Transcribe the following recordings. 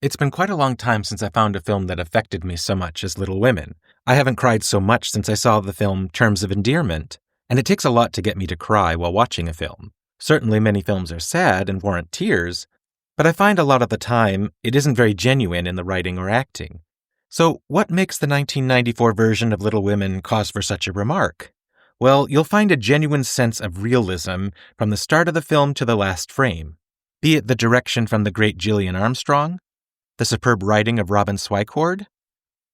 It's been quite a long time since I found a film that affected me so much as Little Women. I haven't cried so much since I saw the film Terms of Endearment, and it takes a lot to get me to cry while watching a film. Certainly many films are sad and warrant tears, but I find a lot of the time it isn't very genuine in the writing or acting. So what makes the 1994 version of Little Women cause for such a remark? Well, you'll find a genuine sense of realism from the start of the film to the last frame, be it the direction from the great Gillian Armstrong, the superb writing of Robin Swycord,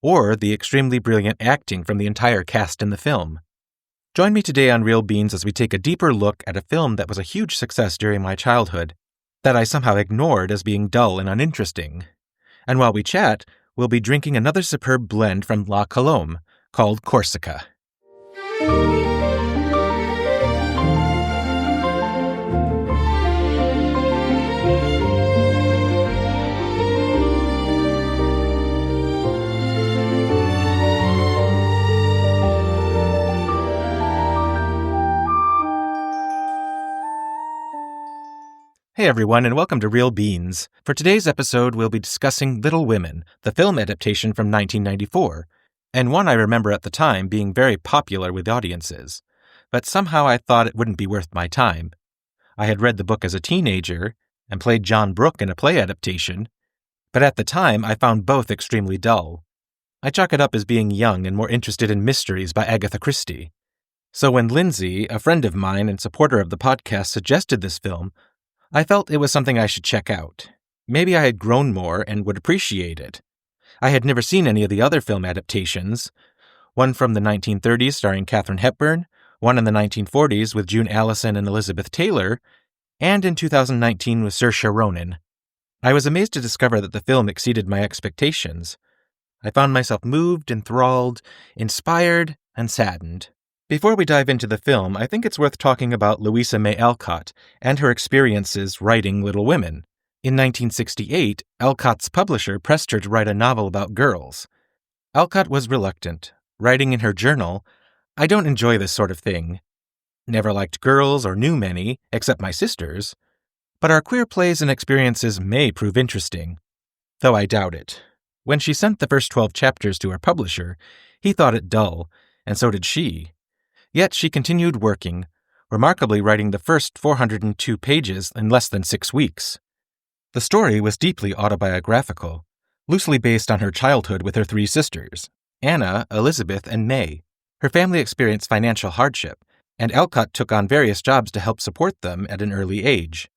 or the extremely brilliant acting from the entire cast in the film. Join me today on Real Beans as we take a deeper look at a film that was a huge success during my childhood, that I somehow ignored as being dull and uninteresting. And while we chat, we'll be drinking another superb blend from La Colombe called Corsica. Hey everyone, and welcome to Real Beans. For today's episode, we'll be discussing Little Women, the film adaptation from 1994, and one I remember at the time being very popular with audiences. But somehow I thought it wouldn't be worth my time. I had read the book as a teenager and played John Brooke in a play adaptation, but at the time I found both extremely dull. I chalk it up as being young and more interested in mysteries by Agatha Christie. So when Lindsay, a friend of mine and supporter of the podcast, suggested this film, I felt it was something I should check out. Maybe I had grown more and would appreciate it. I had never seen any of the other film adaptations, one from the 1930s starring Katharine Hepburn, one in the 1940s with June Allison and Elizabeth Taylor, and in 2019 with Saoirse Ronan. I was amazed to discover that the film exceeded my expectations. I found myself moved, enthralled, inspired, and saddened. Before we dive into the film, I think it's worth talking about Louisa May Alcott and her experiences writing Little Women. In 1968, Alcott's publisher pressed her to write a novel about girls. Alcott was reluctant, writing in her journal, "I don't enjoy this sort of thing. Never liked girls or knew many, except my sisters, but our queer plays and experiences may prove interesting." Though I doubt it. When she sent the first 12 chapters to her publisher, he thought it dull, and so did she. Yet she continued working, remarkably writing the first 402 pages in less than 6 weeks. The story was deeply autobiographical, loosely based on her childhood with her 3 sisters, Anna, Elizabeth, and May. Her family experienced financial hardship, and Alcott took on various jobs to help support them at an early age.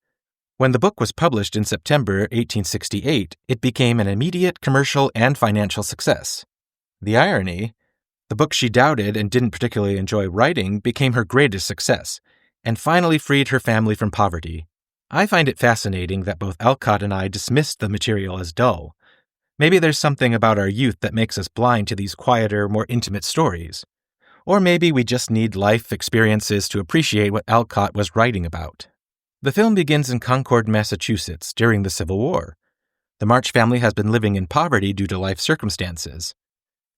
When the book was published in September 1868, it became an immediate commercial and financial success. The irony: the book she doubted and didn't particularly enjoy writing became her greatest success, and finally freed her family from poverty. I find it fascinating that both Alcott and I dismissed the material as dull. Maybe there's something about our youth that makes us blind to these quieter, more intimate stories. Or maybe we just need life experiences to appreciate what Alcott was writing about. The film begins in Concord, Massachusetts, during the Civil War. The March family has been living in poverty due to life circumstances.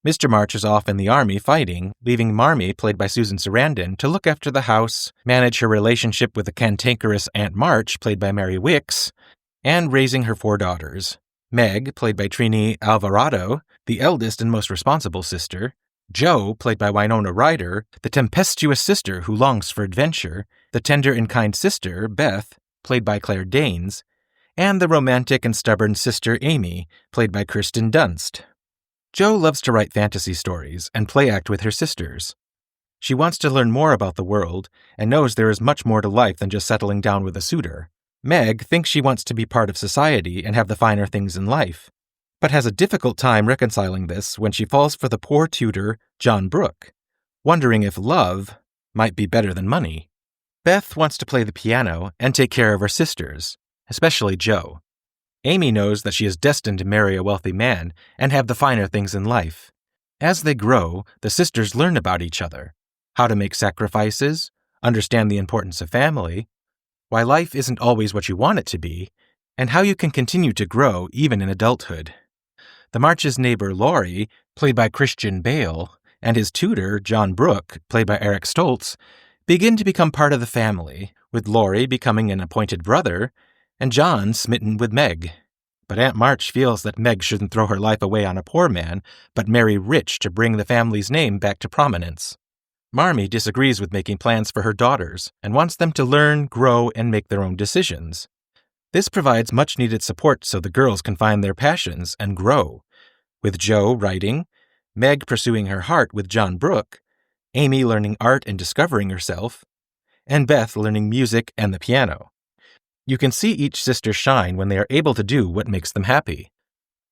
Mr. March is off in the army fighting, leaving Marmee, played by Susan Sarandon, to look after the house, manage her relationship with the cantankerous Aunt March, played by Mary Wicks, and raising her 4 daughters. Meg, played by Trini Alvarado, the eldest and most responsible sister, Jo, played by Winona Ryder, the tempestuous sister who longs for adventure, the tender and kind sister, Beth, played by Claire Danes, and the romantic and stubborn sister, Amy, played by Kirsten Dunst. Jo loves to write fantasy stories and play act with her sisters. She wants to learn more about the world and knows there is much more to life than just settling down with a suitor. Meg thinks she wants to be part of society and have the finer things in life, but has a difficult time reconciling this when she falls for the poor tutor, John Brooke, wondering if love might be better than money. Beth wants to play the piano and take care of her sisters, especially Jo. Amy knows that she is destined to marry a wealthy man and have the finer things in life. As they grow, the sisters learn about each other, how to make sacrifices, understand the importance of family, why life isn't always what you want it to be, and how you can continue to grow even in adulthood. The March's neighbor Laurie, played by Christian Bale, and his tutor, John Brooke, played by Eric Stoltz, begin to become part of the family, with Laurie becoming an appointed brother, and John smitten with Meg. But Aunt March feels that Meg shouldn't throw her life away on a poor man, but marry rich to bring the family's name back to prominence. Marmee disagrees with making plans for her daughters and wants them to learn, grow, and make their own decisions. This provides much-needed support so the girls can find their passions and grow, with Jo writing, Meg pursuing her heart with John Brooke, Amy learning art and discovering herself, and Beth learning music and the piano. You can see each sister shine when they are able to do what makes them happy.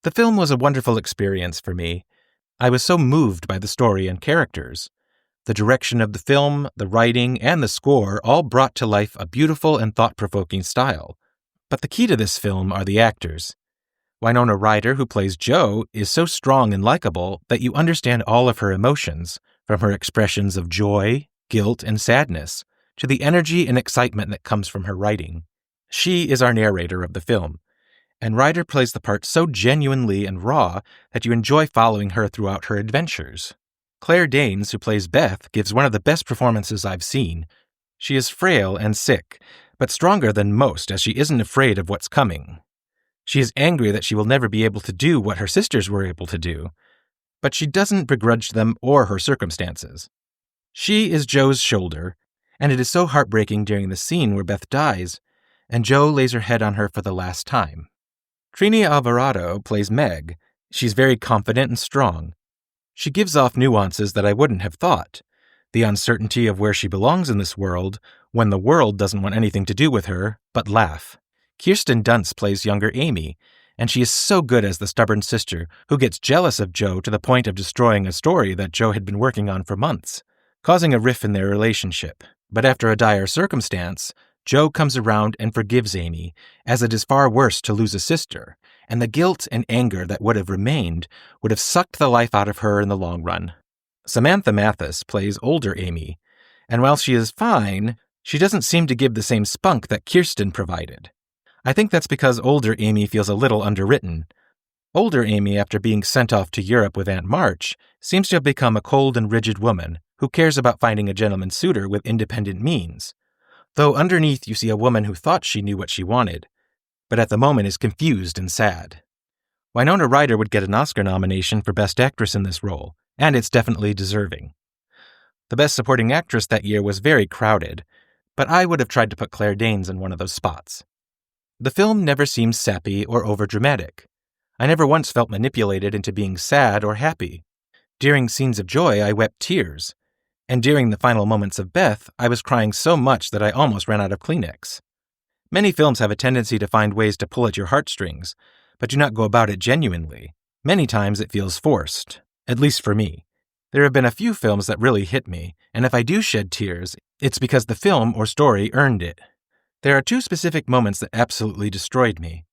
The film was a wonderful experience for me. I was so moved by the story and characters. The direction of the film, the writing, and the score all brought to life a beautiful and thought-provoking style. But the key to this film are the actors. Winona Ryder, who plays Jo, is so strong and likable that you understand all of her emotions, from her expressions of joy, guilt, and sadness, to the energy and excitement that comes from her writing. She is our narrator of the film, and Ryder plays the part so genuinely and raw that you enjoy following her throughout her adventures. Claire Danes, who plays Beth, gives one of the best performances I've seen. She is frail and sick, but stronger than most as she isn't afraid of what's coming. She is angry that she will never be able to do what her sisters were able to do, but she doesn't begrudge them or her circumstances. She is Jo's shoulder, and it is so heartbreaking during the scene where Beth dies, and Jo lays her head on her for the last time. Trini Alvarado plays Meg. She's very confident and strong. She gives off nuances that I wouldn't have thought. The uncertainty of where she belongs in this world, when the world doesn't want anything to do with her, but laugh. Kirsten Dunst plays younger Amy, and she is so good as the stubborn sister who gets jealous of Jo to the point of destroying a story that Jo had been working on for months, causing a rift in their relationship. But after a dire circumstance, Jo comes around and forgives Amy, as it is far worse to lose a sister, and the guilt and anger that would have remained would have sucked the life out of her in the long run. Samantha Mathis plays older Amy, and while she is fine, she doesn't seem to give the same spunk that Kirsten provided. I think that's because older Amy feels a little underwritten. Older Amy, after being sent off to Europe with Aunt March, seems to have become a cold and rigid woman who cares about finding a gentleman suitor with independent means, though underneath you see a woman who thought she knew what she wanted, but at the moment is confused and sad. Winona Ryder would get an Oscar nomination for Best Actress in this role, and it's definitely deserving. The Best Supporting Actress that year was very crowded, but I would have tried to put Claire Danes in one of those spots. The film never seems sappy or overdramatic. I never once felt manipulated into being sad or happy. During scenes of joy, I wept tears, and during the final moments of Beth, I was crying so much that I almost ran out of Kleenex. Many films have a tendency to find ways to pull at your heartstrings, but do not go about it genuinely. Many times it feels forced, at least for me. There have been a few films that really hit me, and if I do shed tears, it's because the film or story earned it. There are two specific moments that absolutely destroyed me.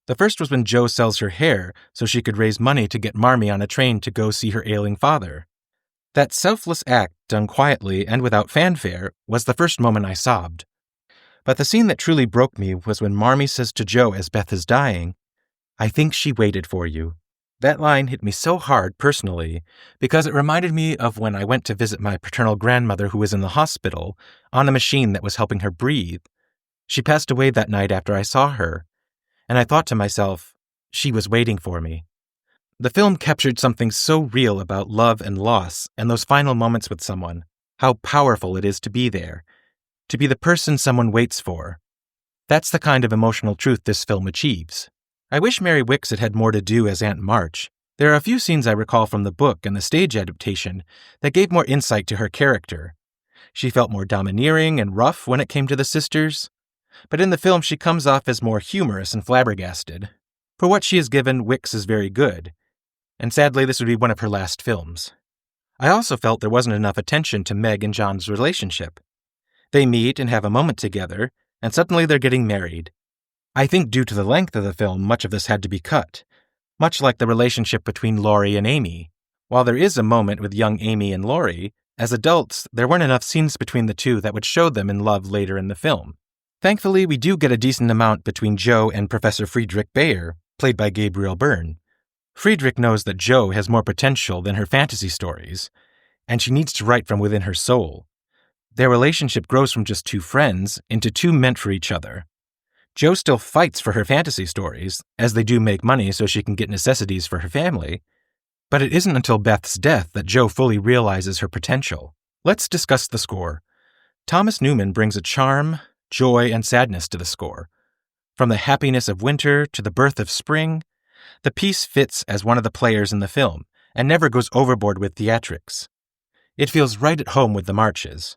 The first was when Jo sells her hair so she could raise money to get Marmee on a train to go see her ailing father. That selfless act, done quietly and without fanfare, was the first moment I sobbed. But the scene that truly broke me was when Marmee says to Jo as Beth is dying, "I think she waited for you." That line hit me so hard personally because it reminded me of when I went to visit my paternal grandmother who was in the hospital on a machine that was helping her breathe. She passed away that night after I saw her, and I thought to myself, she was waiting for me. The film captured something so real about love and loss and those final moments with someone, how powerful it is to be there, to be the person someone waits for. That's the kind of emotional truth this film achieves. I wish Mary Wickes had had more to do as Aunt March. There are a few scenes I recall from the book and the stage adaptation that gave more insight to her character. She felt more domineering and rough when it came to the sisters, but in the film she comes off as more humorous and flabbergasted. For what she is given, Wickes is very good, and sadly this would be one of her last films. I also felt there wasn't enough attention to Meg and John's relationship. They meet and have a moment together, and suddenly they're getting married. I think due to the length of the film, much of this had to be cut, much like the relationship between Laurie and Amy. While there is a moment with young Amy and Laurie, as adults, there weren't enough scenes between the two that would show them in love later in the film. Thankfully, we do get a decent amount between Jo and Professor Friedrich Bayer, played by Gabriel Byrne. Friedrich knows that Jo has more potential than her fantasy stories, and she needs to write from within her soul. Their relationship grows from just two friends into two meant for each other. Jo still fights for her fantasy stories, as they do make money so she can get necessities for her family. But it isn't until Beth's death that Jo fully realizes her potential. Let's discuss the score. Thomas Newman brings a charm, joy, and sadness to the score. From the happiness of winter to the birth of spring, the piece fits as one of the players in the film and never goes overboard with theatrics. It feels right at home with the marches.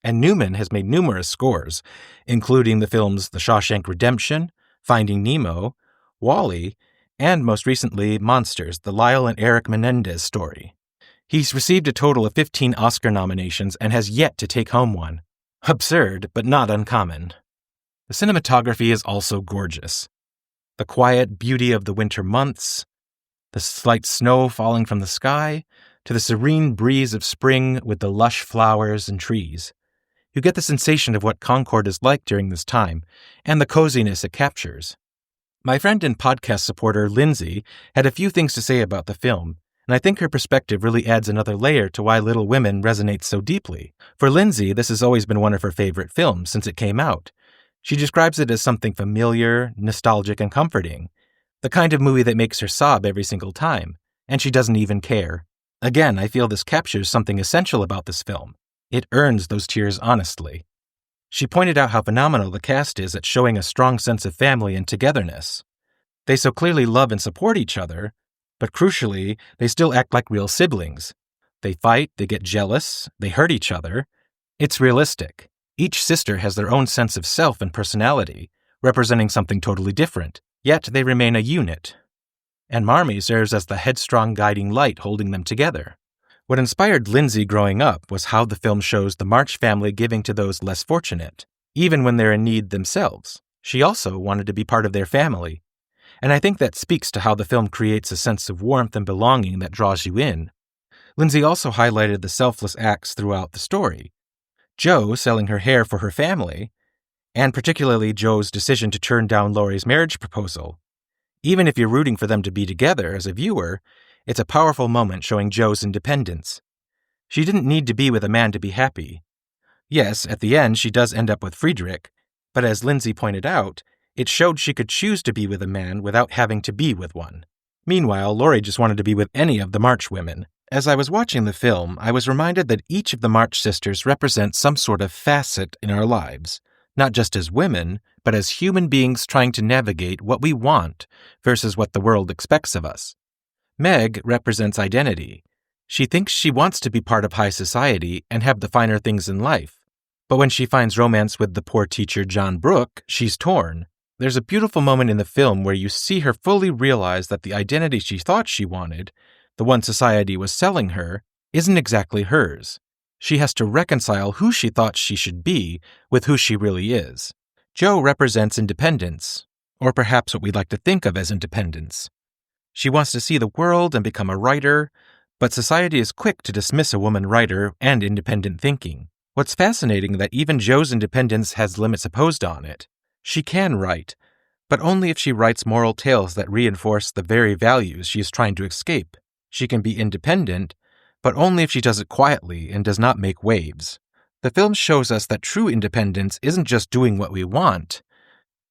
And Newman has made numerous scores, including the films The Shawshank Redemption, Finding Nemo, WALL-E, and most recently Monsters, the Lyle and Eric Menendez story. He's received a total of 15 Oscar nominations and has yet to take home one. Absurd, but not uncommon. The cinematography is also gorgeous. The quiet beauty of the winter months, the slight snow falling from the sky, to the serene breeze of spring with the lush flowers and trees. You get the sensation of what Concord is like during this time, and the coziness it captures. My friend and podcast supporter Lindsay had a few things to say about the film, and I think her perspective really adds another layer to why Little Women resonates so deeply. For Lindsay, this has always been one of her favorite films since it came out. She describes it as something familiar, nostalgic, and comforting, the kind of movie that makes her sob every single time, and she doesn't even care. Again, I feel this captures something essential about this film. It earns those tears honestly. She pointed out how phenomenal the cast is at showing a strong sense of family and togetherness. They so clearly love and support each other, but crucially, they still act like real siblings. They fight, they get jealous, they hurt each other. It's realistic. Each sister has their own sense of self and personality, representing something totally different, yet they remain a unit. And Marmee serves as the headstrong guiding light holding them together. What inspired Lindsay growing up was how the film shows the March family giving to those less fortunate, even when they're in need themselves. She also wanted to be part of their family. And I think that speaks to how the film creates a sense of warmth and belonging that draws you in. Lindsay also highlighted the selfless acts throughout the story. Jo selling her hair for her family, and particularly Jo's decision to turn down Laurie's marriage proposal. Even if you're rooting for them to be together as a viewer, it's a powerful moment showing Jo's independence. She didn't need to be with a man to be happy. Yes, at the end she does end up with Friedrich, but as Lindsay pointed out, it showed she could choose to be with a man without having to be with one. Meanwhile, Laurie just wanted to be with any of the March women. As I was watching the film, I was reminded that each of the March sisters represents some sort of facet in our lives, not just as women, but as human beings trying to navigate what we want versus what the world expects of us. Meg represents identity. She thinks she wants to be part of high society and have the finer things in life. But when she finds romance with the poor teacher John Brooke, she's torn. There's a beautiful moment in the film where you see her fully realize that the identity she thought she wanted, the one society was selling her, isn't exactly hers. She has to reconcile who she thought she should be with who she really is. Jo represents independence, or perhaps what we'd like to think of as independence. She wants to see the world and become a writer, but society is quick to dismiss a woman writer and independent thinking. What's fascinating is that even Jo's independence has limits imposed on it. She can write, but only if she writes moral tales that reinforce the very values she is trying to escape. She can be independent, but only if she does it quietly and does not make waves. The film shows us that true independence isn't just doing what we want.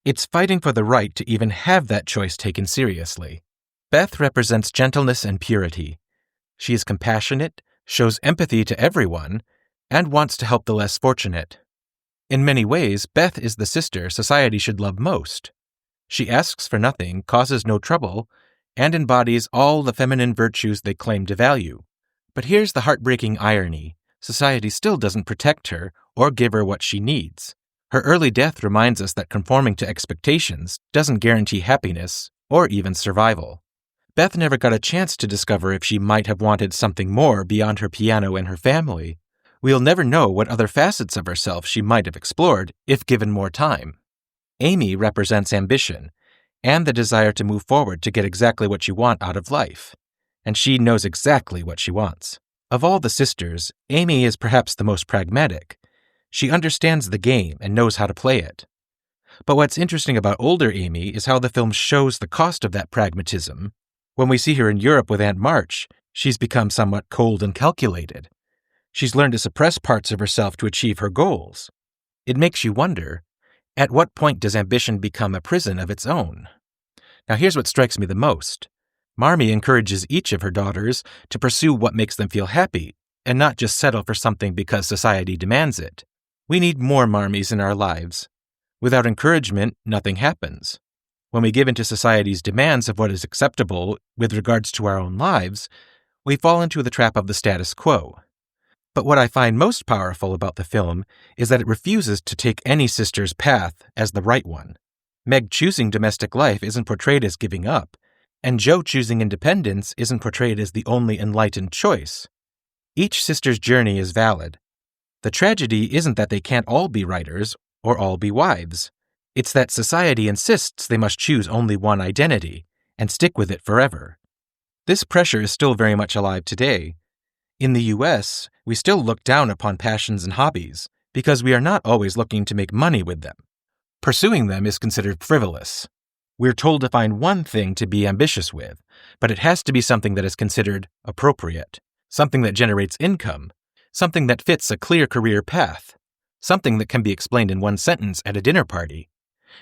It's fighting for the right to even have that choice taken seriously. Beth represents gentleness and purity. She is compassionate, shows empathy to everyone, and wants to help the less fortunate. In many ways, Beth is the sister society should love most. She asks for nothing, causes no trouble, and embodies all the feminine virtues they claim to value. But here's the heartbreaking irony. Society still doesn't protect her or give her what she needs. Her early death reminds us that conforming to expectations doesn't guarantee happiness or even survival. Beth never got a chance to discover if she might have wanted something more beyond her piano and her family. We'll never know what other facets of herself she might have explored if given more time. Amy represents ambition and the desire to move forward to get exactly what you want out of life. And she knows exactly what she wants. Of all the sisters, Amy is perhaps the most pragmatic. She understands the game and knows how to play it. But what's interesting about older Amy is how the film shows the cost of that pragmatism. When we see her in Europe with Aunt March, she's become somewhat cold and calculated. She's learned to suppress parts of herself to achieve her goals. It makes you wonder, At what point does ambition become a prison of its own? Now here's what strikes me the most. Marmee encourages each of her daughters to pursue what makes them feel happy, and not just settle for something because society demands it. We need more Marmees in our lives. Without encouragement, nothing happens. When we give in to society's demands of what is acceptable with regards to our own lives, we fall into the trap of the status quo. But what I find most powerful about the film is that it refuses to take any sister's path as the right one. Meg choosing domestic life isn't portrayed as giving up, and Jo choosing independence isn't portrayed as the only enlightened choice. Each sister's journey is valid. The tragedy isn't that they can't all be writers or all be wives. It's that society insists they must choose only one identity and stick with it forever. This pressure is still very much alive today. In the US, we still look down upon passions and hobbies because we are not always looking to make money with them. Pursuing them is considered frivolous. We're told to find one thing to be ambitious with, but it has to be something that is considered appropriate, something that generates income, something that fits a clear career path, something that can be explained in one sentence at a dinner party.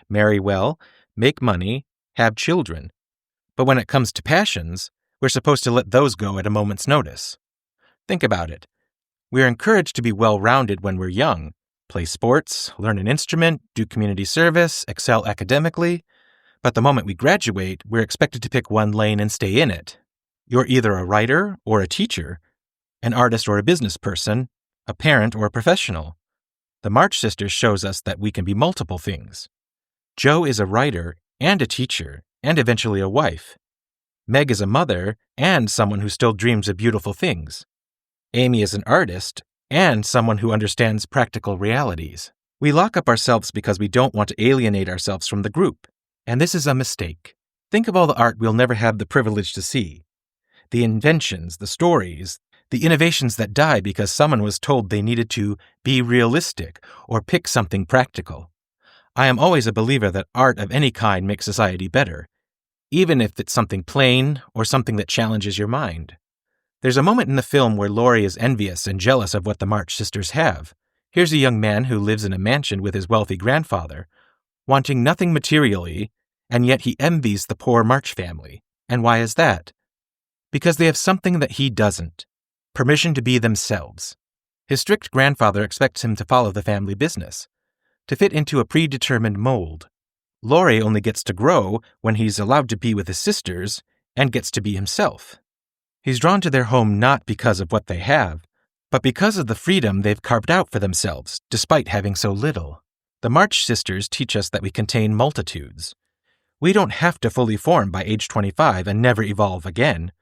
Marry well, make money, have children. But when it comes to passions, we're supposed to let those go at a moment's notice. Think about it. We're encouraged to be well-rounded when we're young, play sports, learn an instrument, do community service, excel academically. But the moment we graduate, we're expected to pick one lane and stay in it. You're either a writer or a teacher, an artist or a business person, a parent or a professional. The March Sisters shows us that we can be multiple things. Jo is a writer and a teacher and eventually a wife. Meg is a mother and someone who still dreams of beautiful things. Amy is an artist and someone who understands practical realities. We lock up ourselves because we don't want to alienate ourselves from the group, and this is a mistake. Think of all the art we'll never have the privilege to see. The inventions, the stories, the innovations that die because someone was told they needed to be realistic or pick something practical. I am always a believer that art of any kind makes society better, even if it's something plain or something that challenges your mind. There's a moment in the film where Laurie is envious and jealous of what the March Sisters have. Here's a young man who lives in a mansion with his wealthy grandfather, wanting nothing materially, and yet he envies the poor March family. And why is that? Because they have something that he doesn't: permission to be themselves. His strict grandfather expects him to follow the family business, to fit into a predetermined mold. Laurie only gets to grow when he's allowed to be with his sisters and gets to be himself. He's drawn to their home not because of what they have, but because of the freedom they've carved out for themselves, despite having so little. The March Sisters teach us that we contain multitudes. We don't have to fully form by age 25 and never evolve again.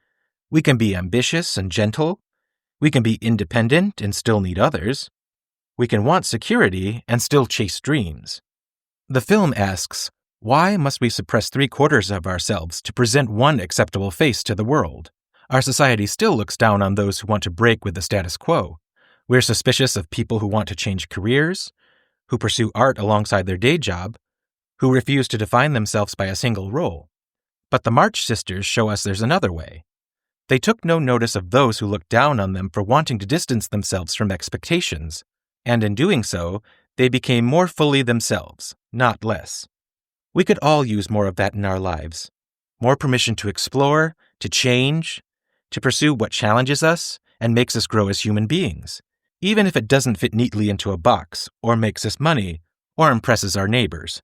We can be ambitious and gentle. We can be independent and still need others. We can want security and still chase dreams. The film asks, why must we suppress 3/4 of ourselves to present one acceptable face to the world? Our society still looks down on those who want to break with the status quo. We're suspicious of people who want to change careers, who pursue art alongside their day job, who refuse to define themselves by a single role. But the March Sisters show us there's another way. They took no notice of those who looked down on them for wanting to distance themselves from expectations, and in doing so, they became more fully themselves, not less. We could all use more of that in our lives. More permission to explore, to change, to pursue what challenges us and makes us grow as human beings, even if it doesn't fit neatly into a box, or makes us money, or impresses our neighbors.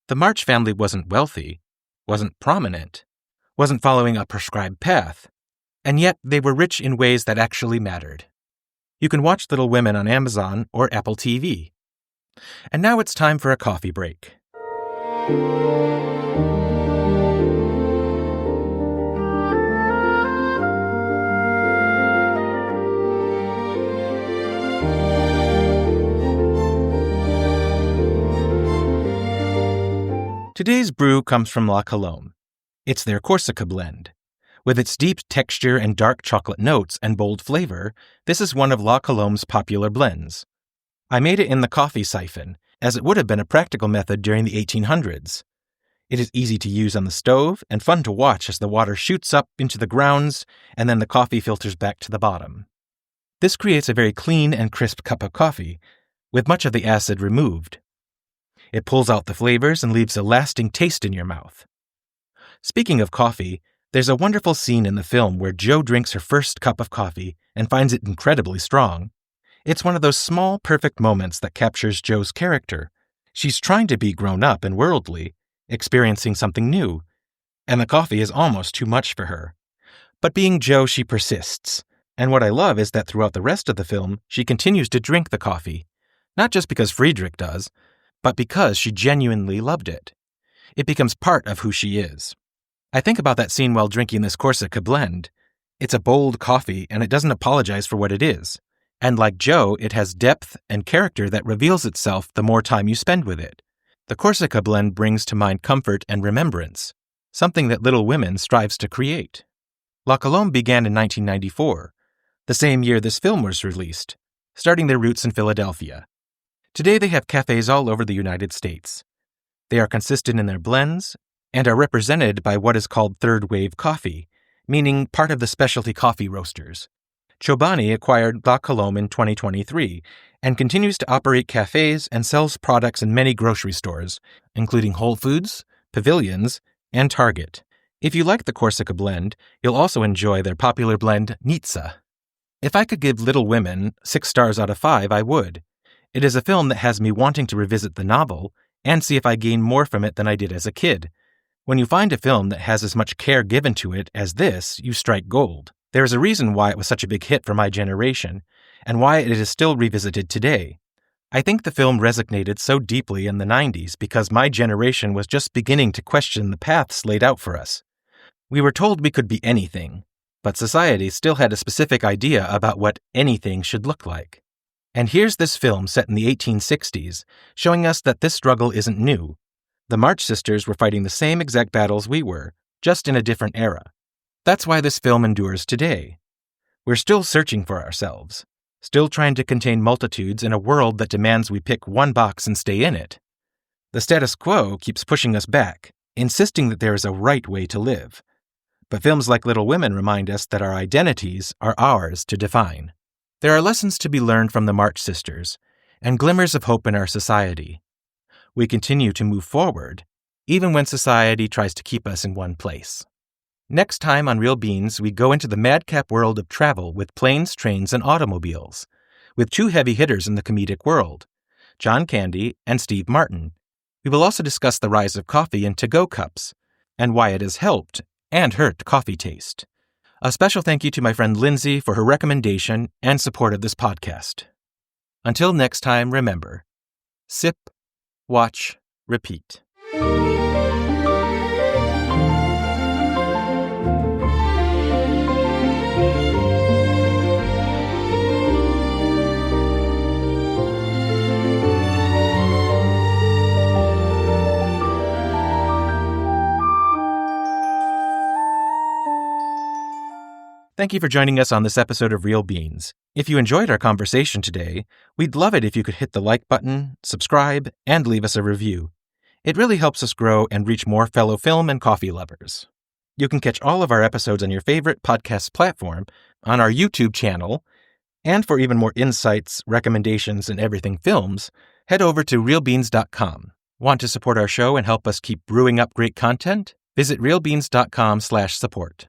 The March family wasn't wealthy, wasn't prominent, wasn't following a prescribed path, and yet they were rich in ways that actually mattered. You can watch Little Women on Amazon or Apple TV. And now it's time for a coffee break. Today's brew comes from La Colombe. It's their Corsica blend. With its deep texture and dark chocolate notes and bold flavor, this is one of La Colombe's popular blends. I made it in the coffee siphon, as it would have been a practical method during the 1800s. It is easy to use on the stove and fun to watch as the water shoots up into the grounds and then the coffee filters back to the bottom. This creates a very clean and crisp cup of coffee, with much of the acid removed. It pulls out the flavors and leaves a lasting taste in your mouth. Speaking of coffee, there's a wonderful scene in the film where Jo drinks her first cup of coffee and finds it incredibly strong. It's one of those small, perfect moments that captures Jo's character. She's trying to be grown up and worldly, experiencing something new, and the coffee is almost too much for her. But being Jo, she persists. And what I love is that throughout the rest of the film, she continues to drink the coffee. Not just because Friedrich does, but because she genuinely loved it. It becomes part of who she is. I think about that scene while drinking this Corsica blend. It's a bold coffee, and it doesn't apologize for what it is. And like Jo, it has depth and character that reveals itself the more time you spend with it. The Corsica blend brings to mind comfort and remembrance, something that Little Women strives to create. La Colombe began in 1994, the same year this film was released, starting their roots in Philadelphia. Today they have cafes all over the United States. They are consistent in their blends and are represented by what is called third wave coffee, meaning part of the specialty coffee roasters. Chobani acquired La Colombe in 2023 and continues to operate cafes and sells products in many grocery stores, including Whole Foods, Pavilions, and Target. If you like the Corsica blend, you'll also enjoy their popular blend, Nizza. If I could give Little Women 6 stars out of 5, I would. It is a film that has me wanting to revisit the novel and see if I gain more from it than I did as a kid. When you find a film that has as much care given to it as this, you strike gold. There is a reason why it was such a big hit for my generation, and why it is still revisited today. I think the film resonated so deeply in the 90s because my generation was just beginning to question the paths laid out for us. We were told we could be anything, but society still had a specific idea about what anything should look like. And here's this film set in the 1860s, showing us that this struggle isn't new. The March Sisters were fighting the same exact battles we were, just in a different era. That's why this film endures today. We're still searching for ourselves, still trying to contain multitudes in a world that demands we pick one box and stay in it. The status quo keeps pushing us back, insisting that there is a right way to live. But films like Little Women remind us that our identities are ours to define. There are lessons to be learned from the March Sisters, and glimmers of hope in our society. We continue to move forward, even when society tries to keep us in one place. Next time on Real Beans, we go into the madcap world of travel with planes, trains, and automobiles, with 2 heavy hitters in the comedic world, John Candy and Steve Martin. We will also discuss the rise of coffee in to-go cups, and why it has helped and hurt coffee taste. A special thank you to my friend Lindsay for her recommendation and support of this podcast. Until next time, remember, sip, watch, repeat. Thank you for joining us on this episode of Real Beans. If you enjoyed our conversation today, we'd love it if you could hit the like button, subscribe, and leave us a review. It really helps us grow and reach more fellow film and coffee lovers. You can catch all of our episodes on your favorite podcast platform, on our YouTube channel, and for even more insights, recommendations, and everything films, head over to realbeans.com. Want to support our show and help us keep brewing up great content? Visit realbeans.com/support.